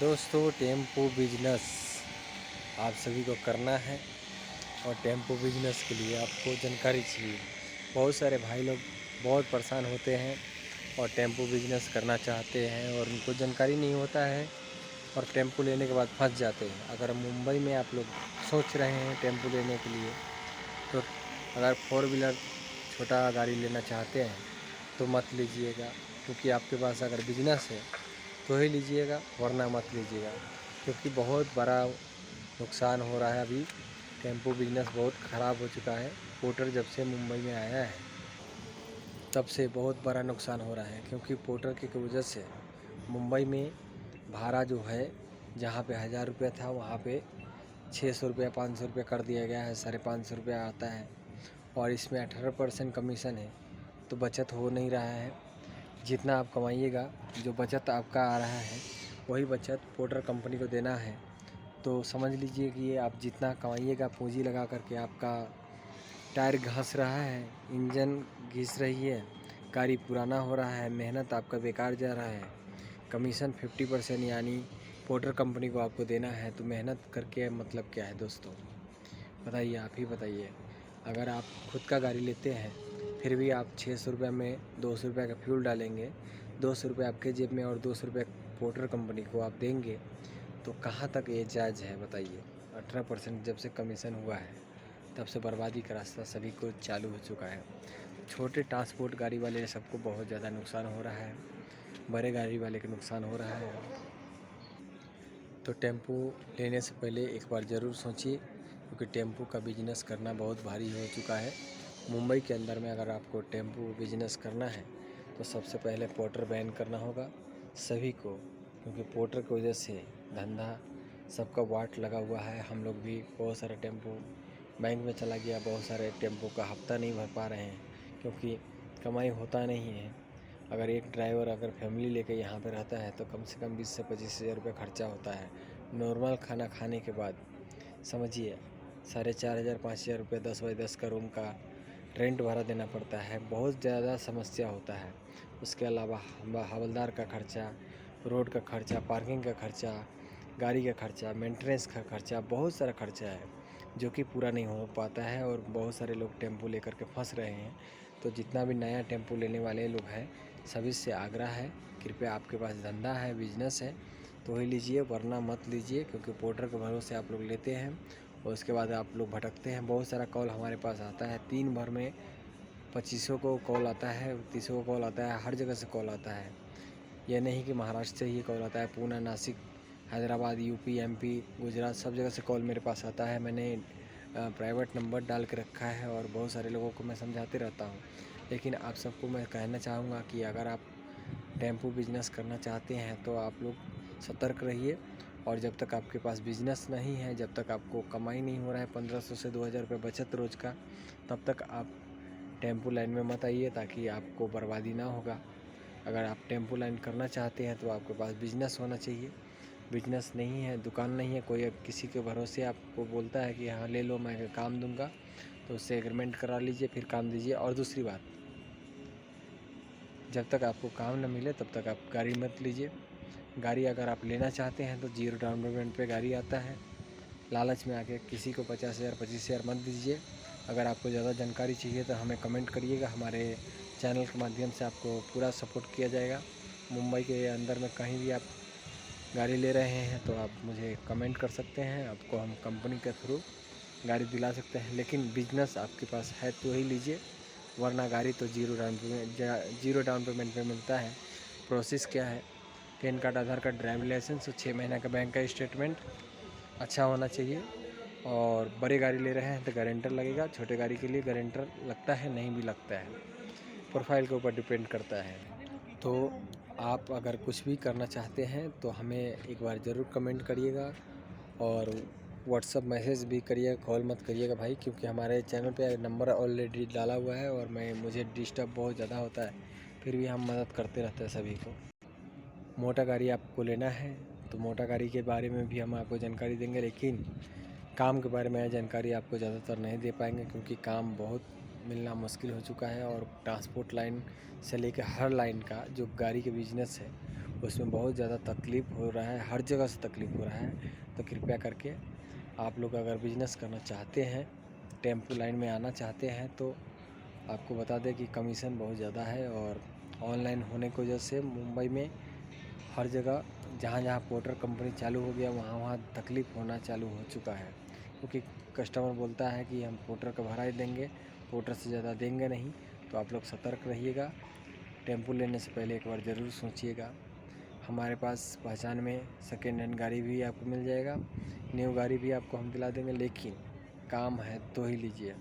दोस्तों, tempo business आप सभी को करना है और टेम्पो बिजनेस के लिए आपको जानकारी चाहिए। बहुत सारे भाई लोग बहुत परेशान होते हैं और टेम्पो बिजनेस करना चाहते हैं और उनको जानकारी नहीं होता है और टेम्पो लेने के बाद फंस जाते हैं। अगर मुंबई में आप लोग सोच रहे हैं टेम्पो लेने के लिए, तो अगर 4 व्हीलर छोटा गाड़ी लेना चाहते हैं तो मत लीजिएगा, क्योंकि आपके पास अगर बिजनेस है तो ही लीजिएगा, वरना मत लीजिएगा, क्योंकि बहुत बड़ा नुकसान हो रहा है। अभी टेम्पो बिजनेस बहुत ख़राब हो चुका है। पोर्टर जब से मुंबई में आया है तब से बहुत बड़ा नुकसान हो रहा है, क्योंकि पोर्टर की वजह से मुंबई में भाड़ा जो है, जहाँ पे 1000 रुपया था वहाँ पे 600 रुपया 500 रुपया कर दिया गया है। 550 रुपया आता है और इसमें 18% कमीशन है, तो बचत हो नहीं रहा है। जितना आप कमाइएगा, जो बचत आपका आ रहा है वही बचत पोर्टर कंपनी को देना है। तो समझ लीजिए कि ये आप जितना कमाइएगा पूंजी लगा करके, आपका टायर घस रहा है, इंजन घिस रही है, गाड़ी पुराना हो रहा है, मेहनत आपका बेकार जा रहा है। कमीशन 50% यानी पोर्टर कंपनी को आपको देना है, तो मेहनत करके मतलब क्या है दोस्तों? बताइए, आप ही बताइए। अगर आप खुद का गाड़ी लेते हैं फिर भी आप 600 रुपये में 200 रुपये का फ्यूल डालेंगे, 200 रुपये आपके जेब में और 200 रुपये पोर्टर कंपनी को आप देंगे, तो कहाँ तक ये जायज़ है बताइए? 18% जब से कमीशन हुआ है तब से बर्बादी का रास्ता सभी को चालू हो चुका है। छोटे ट्रांसपोर्ट गाड़ी वाले सबको बहुत ज़्यादा नुकसान हो रहा है, बड़े गाड़ी वाले को नुकसान हो रहा है। तो टेम्पो लेने से पहले एक बार ज़रूर सोचिए, क्योंकि टेम्पो का बिजनेस करना बहुत भारी हो चुका है। मुंबई के अंदर में अगर आपको टेम्पो बिजनेस करना है तो सबसे पहले पोर्टर बैन करना होगा सभी को, क्योंकि पोर्टर की वजह से धंधा सबका वाट लगा हुआ है। हम लोग भी बहुत सारे टेम्पो बैंक में चला गया, बहुत सारे टेम्पो का हफ्ता नहीं भर पा रहे हैं, क्योंकि कमाई होता नहीं है। अगर एक ड्राइवर अगर फैमिली लेके यहाँ पे रहता है तो कम से कम 20 से 25 हज़ार रुपये खर्चा होता है। नॉर्मल खाना खाने के बाद समझिए 4,500 5,000 रुपये 10 बाई 10 का रूम का रेंट भाड़ा देना पड़ता है। बहुत ज़्यादा समस्या होता है। उसके अलावा हवलदार का खर्चा, रोड का खर्चा, पार्किंग का खर्चा, गाड़ी का खर्चा, मेंटेनेंस का खर्चा, बहुत सारा खर्चा है जो कि पूरा नहीं हो पाता है और बहुत सारे लोग टेम्पो लेकर के फंस रहे हैं। तो जितना भी नया टेम्पो लेने वाले लोग हैं, सभी से आग्रह है, कृपया आपके पास धंधा है, बिजनेस है तो ही लीजिए, वरना मत लीजिए, क्योंकि पोर्टर के भरोसे आप लोग लेते हैं और उसके बाद आप लोग भटकते हैं। बहुत सारा कॉल हमारे पास आता है, 3 भर में 2500 को कॉल आता है, 30 को कॉल आता है, हर जगह से कॉल आता है। यह नहीं कि महाराष्ट्र से ही कॉल आता है, पूना, नासिक, हैदराबाद, यूपी, एमपी, गुजरात, सब जगह से कॉल मेरे पास आता है। मैंने प्राइवेट नंबर डाल के रखा है और बहुत सारे लोगों को मैं समझाते रहता हूँ। लेकिन आप सबको मैं कहना चाहूँगा कि अगर आप टेम्पो बिजनेस करना चाहते हैं तो आप लोग सतर्क रहिए, और जब तक आपके पास बिजनेस नहीं है, जब तक आपको कमाई नहीं हो रहा है 1500 से 2000 रुपये बचत रोज़ का, तब तक आप टेम्पो लाइन में मत आइए, ताकि आपको बर्बादी ना होगा। अगर आप टेम्पो लाइन करना चाहते हैं तो आपके पास बिजनेस होना चाहिए। बिजनेस नहीं है, दुकान नहीं है, कोई किसी के भरोसे आपको बोलता है कि हाँ ले लो मैं काम दूंगा, तो उससे एग्रीमेंट करा लीजिए, फिर काम दीजिए। और दूसरी बात, जब तक आपको काम न मिले तब तक आप गाड़ी मत लीजिए। गाड़ी अगर आप लेना चाहते हैं तो 0 डाउन पेमेंट पे गाड़ी आता है। लालच में आके किसी को 50,000 25,000 मत दीजिए। अगर आपको ज़्यादा जानकारी चाहिए तो हमें कमेंट करिएगा, हमारे चैनल के माध्यम से आपको पूरा सपोर्ट किया जाएगा। मुंबई के अंदर में कहीं भी आप गाड़ी ले रहे हैं तो आप मुझे कमेंट कर सकते हैं, आपको हम कंपनी के थ्रू गाड़ी दिला सकते हैं। लेकिन बिजनेस आपके पास है तो ही लीजिए, वरना गाड़ी तो 0 डाउन पेमेंट पे मिलता है। प्रोसेस क्या है? पैन कार्ड, आधार कार्ड, ड्राइविंग लाइसेंस और 6 महीने का बैंक का स्टेटमेंट अच्छा होना चाहिए। और बड़े गाड़ी ले रहे हैं तो गारंटर लगेगा, छोटे गाड़ी के लिए गारंटर लगता है नहीं भी लगता है, प्रोफाइल के ऊपर डिपेंड करता है। तो आप अगर कुछ भी करना चाहते हैं तो हमें एक बार ज़रूर कमेंट करिएगा और व्हाट्सअप मैसेज भी करिए, कॉल मत करिएगा भाई, क्योंकि हमारे चैनल पे नंबर ऑलरेडी डाला हुआ है और मुझे डिस्टर्ब बहुत ज़्यादा होता है, फिर भी हम मदद करते रहते हैं सभी को। मोटा गाड़ी आपको लेना है तो मोटा गाड़ी के बारे में भी हम आपको जानकारी देंगे, लेकिन काम के बारे में जानकारी आपको ज़्यादातर नहीं दे पाएंगे, क्योंकि काम बहुत मिलना मुश्किल हो चुका है। और ट्रांसपोर्ट लाइन से लेकर हर लाइन का जो गाड़ी के बिजनेस है उसमें बहुत ज़्यादा तकलीफ़ हो रहा है, हर जगह से तकलीफ़ हो रहा है। तो कृपया करके आप लोग अगर बिज़नेस करना चाहते हैं, टेम्पो लाइन में आना चाहते हैं, तो आपको बता दें कि कमीशन बहुत ज़्यादा है। और ऑनलाइन होने की वजह से मुंबई में हर जगह जहाँ पोर्टर कंपनी चालू हो गया, वहाँ तकलीफ़ होना चालू हो चुका है, क्योंकि कस्टमर बोलता है कि हम पोर्टर का भाड़ा ही देंगे, पोर्टर से ज़्यादा देंगे नहीं। तो आप लोग सतर्क रहिएगा, टेम्पो लेने से पहले एक बार ज़रूर सोचिएगा। हमारे पास पहचान में सेकेंड हैंड गाड़ी भी आपको मिल जाएगा, न्यू गाड़ी भी आपको हम दिला देंगे, लेकिन काम है तो ही लीजिए।